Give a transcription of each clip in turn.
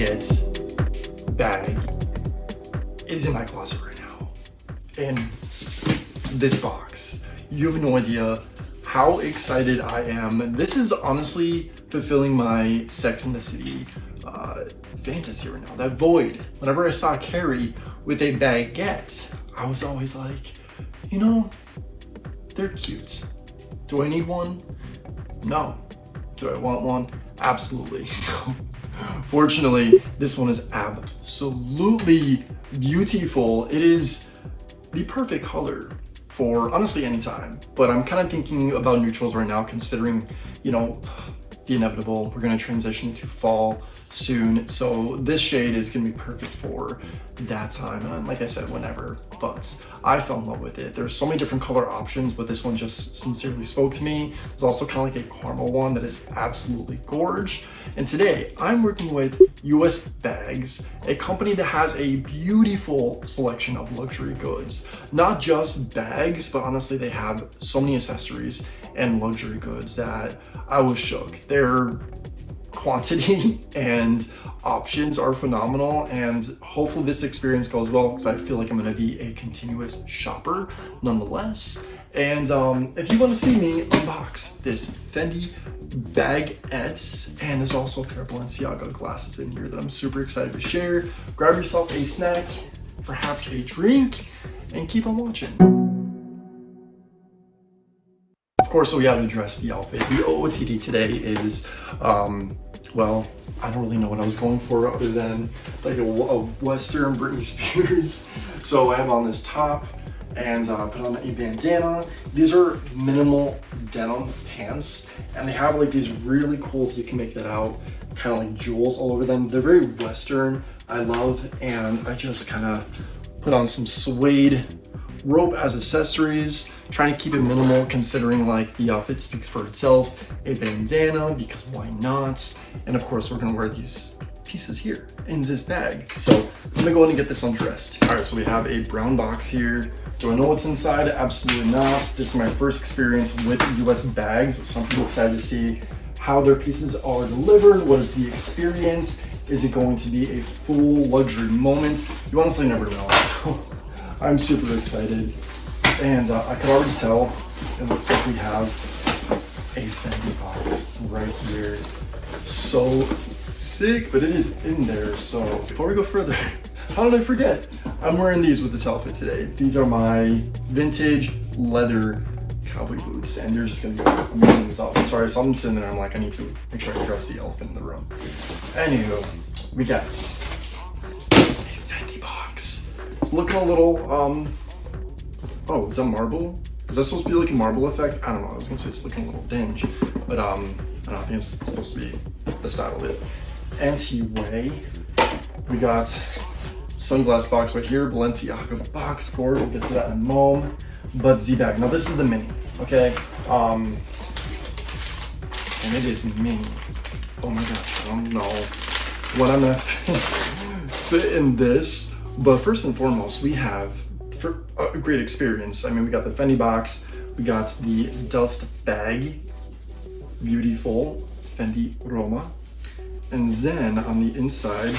Baguette bag is in my closet right now. And this box, you have no idea how excited I am. This is honestly fulfilling my Sex and the City fantasy right now, that void. Whenever I saw Carrie with a baguette, I was always like, you know, they're cute. Do I need one? No. Do I want one? Absolutely. So, fortunately, this one is absolutely beautiful. It is the perfect color for honestly any time, but I'm kind of thinking about neutrals right now, considering, you know, the inevitable. We're going to transition into fall soon, so this shade is going to be perfect for that time, and like I said, whenever. But I fell in love with it. There's so many different color options, but this one just sincerely spoke to me. There's also kind of like a caramel one that is absolutely gorgeous. And today I'm working with USBAGS, a company that has a beautiful selection of luxury goods. Not just bags, but honestly they have so many accessories and luxury goods that I was shook. Their quantity and options are phenomenal, and hopefully this experience goes well because I feel like I'm going to be a continuous shopper nonetheless. And if you want to see me unbox this Fendi Baguette, and there's also a pair of Balenciaga glasses in here that I'm super excited to share, grab yourself a snack, perhaps a drink, and keep on watching. Of course, so we have to address the outfit. The OOTD today is, well, I don't really know what I was going for other than like a Western Britney Spears. So I have on this top and put on a bandana. These are minimal denim pants, and they have like these really cool, if you can make that out, kind of like jewels all over them. They're very Western, I love, and I just kind of put on some suede rope as accessories, trying to keep it minimal considering like the outfit speaks for itself. A bandana, because why not? And of course we're gonna wear these pieces here in this bag. So I'm gonna go ahead and get this undressed. All right, so we have a brown box here. Do I know what's inside? Absolutely not. This is my first experience with USBAGS, so I'm pretty excited to see how their pieces are delivered. What is the experience? Is it going to be a full luxury moment? You honestly never know. So I'm super excited, and I can already tell it looks like we have a Fendi box right here. So sick, but it is in there. So before we go further, how did I forget? I'm wearing these with this outfit today. These are my vintage leather cowboy boots, and they're just gonna be amazing this outfit. Sorry, so I'm sitting there, I'm like, I need to make sure I dress the elephant in the room. Anywho, we got a Fendi box. It's looking a little, oh, is that marble? Is that supposed to be like a marble effect? I don't know, I was gonna say it's looking a little dingy, but I don't know, I think it's supposed to be the style of it. Anyway, we got sunglass box right here, Balenciaga box score, we'll get to that in a moment. But Z-bag, now this is the mini, okay? And it is mini. Oh my gosh, I don't know what I'm gonna fit in this. But first and foremost, we have for a great experience. I mean, we got the Fendi box, we got the dust bag, beautiful Fendi Roma. And then on the inside,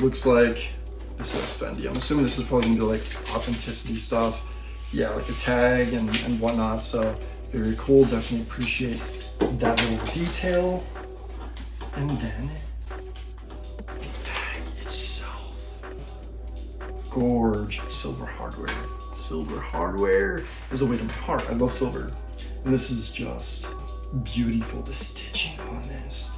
looks like this says Fendi. I'm assuming this is probably gonna be like authenticity stuff. Yeah, like a tag and whatnot. So very cool, definitely appreciate that little detail. And then the bag itself. Gorge silver hardware. Silver hardware is a way to my heart. I love silver. And this is just beautiful, the stitching on this.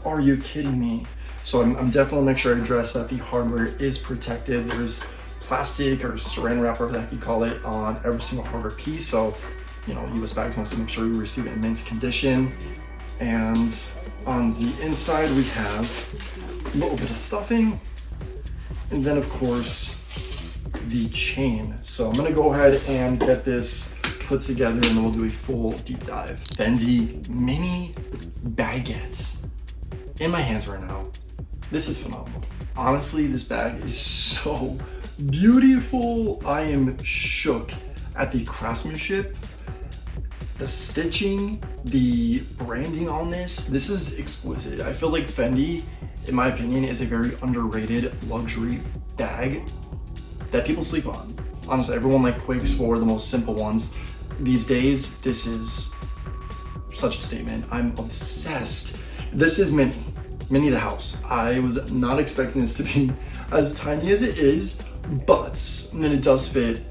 Are you kidding me? So I'm definitely make sure I address that the hardware is protected. There's plastic or saran wrap, whatever the heck you call it, on every single hardware piece. So, you know, USBAGS wants to make sure you receive it in mint condition. And on the inside, we have a little bit of stuffing. And then of course, the chain. So I'm gonna go ahead and get this put together and then we'll do a full deep dive. Fendi Mini Baguette in my hands right now. This is phenomenal. Honestly, this bag is so beautiful. I am shook at the craftsmanship, the stitching, the branding on this. This is exquisite. I feel like Fendi in my opinion, is a very underrated luxury bag that people sleep on. Honestly, everyone like quakes for the most simple ones. These days, this is such a statement. I'm obsessed. This is Mini the house. I was not expecting this to be as tiny as it is, but then it does fit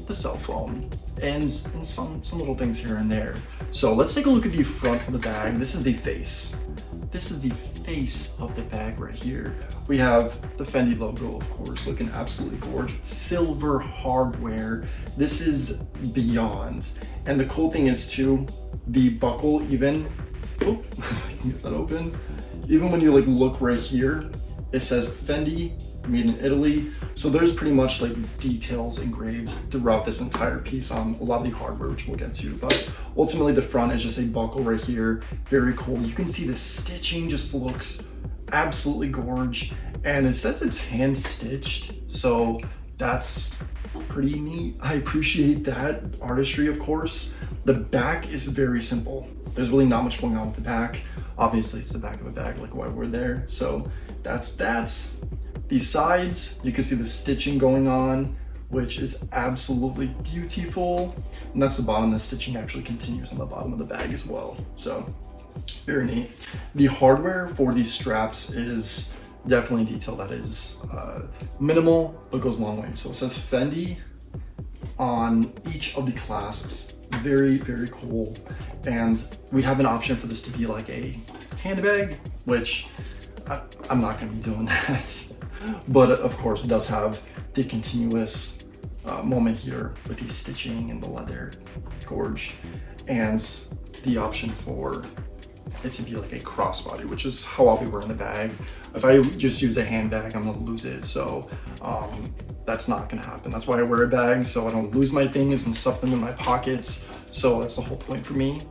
the cell phone and some little things here and there. So let's take a look at the front of the bag. This is the face. This is the face of the bag right here. We have the Fendi logo, of course, looking absolutely gorgeous. Silver hardware. This is beyond. And the cool thing is too, the buckle even, oh, I can get that open. Even when you like look right here, it says Fendi, made in Italy. So there's pretty much like details engraved throughout this entire piece on a lot of the hardware, which we'll get to. But ultimately the front is just a buckle right here. Very cool. You can see the stitching just looks absolutely gorge. And it says it's hand stitched. So that's pretty neat. I appreciate that artistry, of course. The back is very simple. There's really not much going on with the back. Obviously it's the back of a bag, like why we're there. So that's that. These sides, you can see the stitching going on, which is absolutely beautiful. And that's the bottom. The stitching actually continues on the bottom of the bag as well. So very neat. The hardware for these straps is definitely detail that is minimal, but goes a long way. So it says Fendi on each of the clasps. Very, very cool. And we have an option for this to be like a handbag, which I'm not gonna be doing that. But of course it does have the continuous moment here with the stitching and the leather gorge, and the option for it to be like a crossbody, which is how I'll be wearing the bag. If I just use a handbag, I'm gonna lose it. So that's not gonna happen. That's why I wear a bag, so I don't lose my things and stuff them in my pockets. So that's the whole point for me.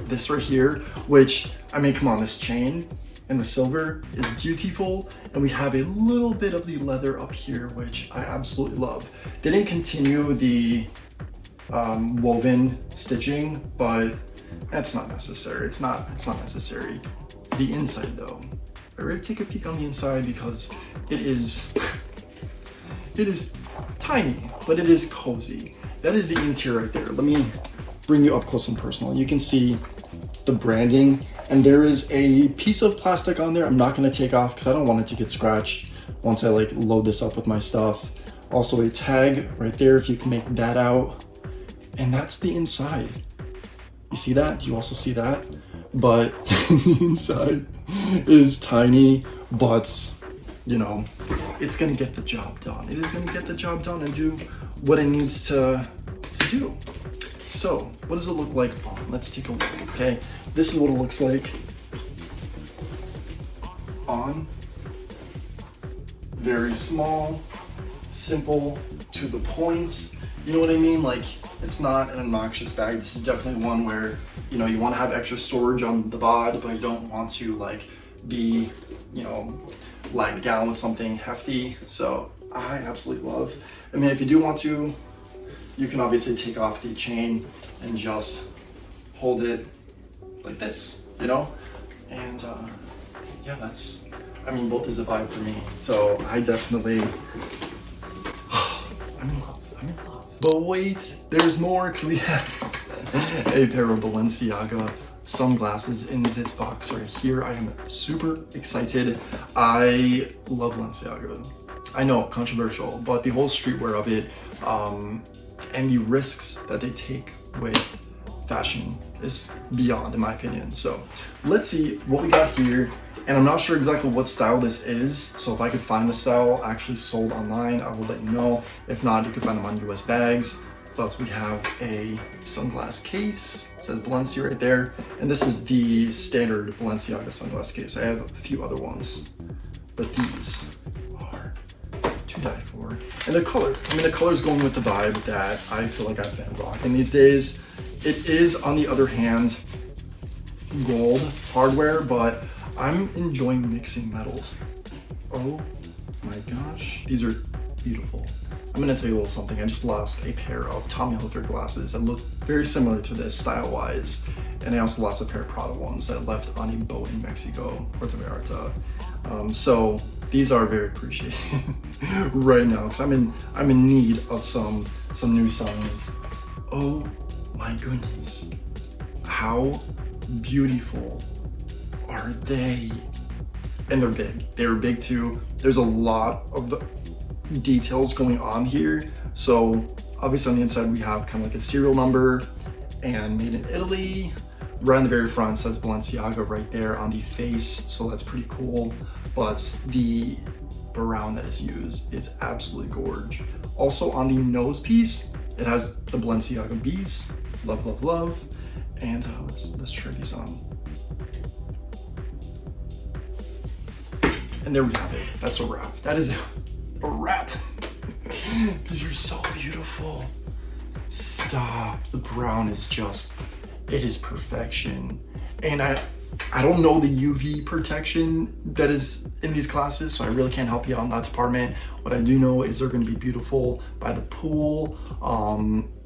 This right here, which, I mean, come on, this chain and the silver is beautiful. And we have a little bit of the leather up here, which I absolutely love. They didn't continue the woven stitching, but that's not necessary. It's not necessary. The inside though, I ready to take a peek on the inside because it is tiny, but it is cozy. That is the interior right there. Let me bring you up close and personal. You can see the branding, and there is a piece of plastic on there I'm not going to take off because I don't want it to get scratched once I like load this up with my stuff. Also a tag right there if you can make that out, and that's the inside. You see that? Do you also see that? But the inside is tiny, but you know, it's gonna get the job done. It is gonna get the job done and do what it needs to do. So what does it look like on? Let's take a look, okay? This is what it looks like on. Very small, simple, to the point. You know what I mean? Like, it's not an obnoxious bag. This is definitely one where, you know, you want to have extra storage on the bod, but you don't want to like be, you know, lagged down with something hefty. So I absolutely love. I mean, if you do want to, you can obviously take off the chain and just hold it like this, you know? And yeah, that's, I mean, both is a vibe for me. So I definitely, I'm in love. But wait, there's more, because we have a pair of Balenciaga sunglasses in this box right here. I am super excited. I love Balenciaga. I know, controversial, but the whole streetwear of it, and the risks that they take with fashion is beyond, in my opinion. So let's see what we got here. And I'm not sure exactly what style this is, so if I could find the style actually sold online, I will let you know. If not, you can find them on USBAGS. But we have a sunglass case, it says Balenciaga right there. And this is the standard Balenciaga sunglass case. I have a few other ones, but these are to die for. And the color, I mean, the color is going with the vibe that I feel like I've been rocking these days. It is, on the other hand, gold hardware, but I'm enjoying mixing metals. Oh my gosh, these are beautiful. I'm gonna tell you a little something. I just lost a pair of Tommy Hilfiger glasses that look very similar to this style-wise. And I also lost a pair of Prada ones that left on a boat in Mexico, Puerto Vallarta. So these are very appreciated right now because I'm in need of some new signs. Oh my goodness, how beautiful are they? And they're big. They're big too. There's a lot of the details going on here. So obviously on the inside we have kind of like a serial number and made in Italy. Right on the very front says Balenciaga right there on the face, so that's pretty cool. But the brown that is used is absolutely gorgeous. Also on the nose piece, it has the Balenciaga bees. Love, love, love. And let's try these on. And there we have it. That's a wrap. That is a wrap. These are so beautiful. Stop. The brown is just, it is perfection. And I don't know the UV protection that is in these glasses, so I really can't help you out in that department. What I do know is they're going to be beautiful by the pool,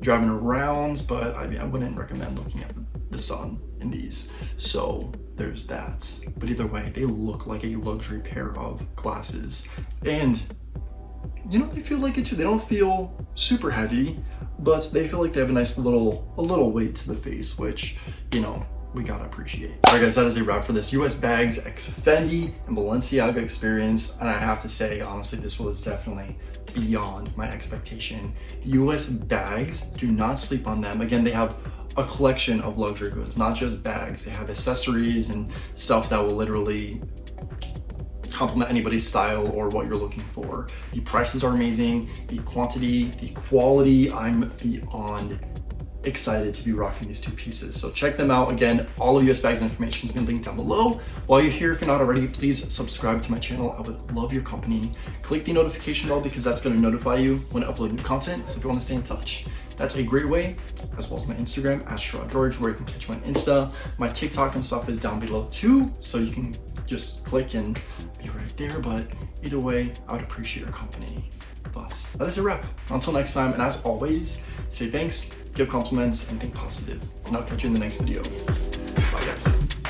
driving around, but I wouldn't recommend looking at the sun in these. So there's that. But either way, they look like a luxury pair of glasses. And you know, they feel like it too. They don't feel super heavy, but they feel like they have a nice little weight to the face, which, you know, we gotta appreciate. All right guys, that is a wrap for this USBAGS x Fendi and Balenciaga experience. And I have to say, honestly, this was definitely beyond my expectation. USBAGS, do not sleep on them. Again, they have a collection of luxury goods, not just bags. They have accessories and stuff that will literally complement anybody's style or what you're looking for. The prices are amazing, the quantity, the quality. I'm beyond excited to be rocking these two pieces. So check them out. Again, all of USBAGS information is going to be linked down below. While you're here, if you're not already, please subscribe to my channel. I would love your company. Click the notification bell because that's going to notify you when I upload new content. So if you want to stay in touch, that's a great way, as well as my Instagram @𝗕𝗏𝗏𝐺𝒠, where you can catch my Insta. My TikTok and stuff is down below too, so you can just click and be right there. But either way, I would appreciate your company. But that is a wrap. Until next time, and as always, say thanks, give compliments, and think positive. And I'll catch you in the next video. Bye guys.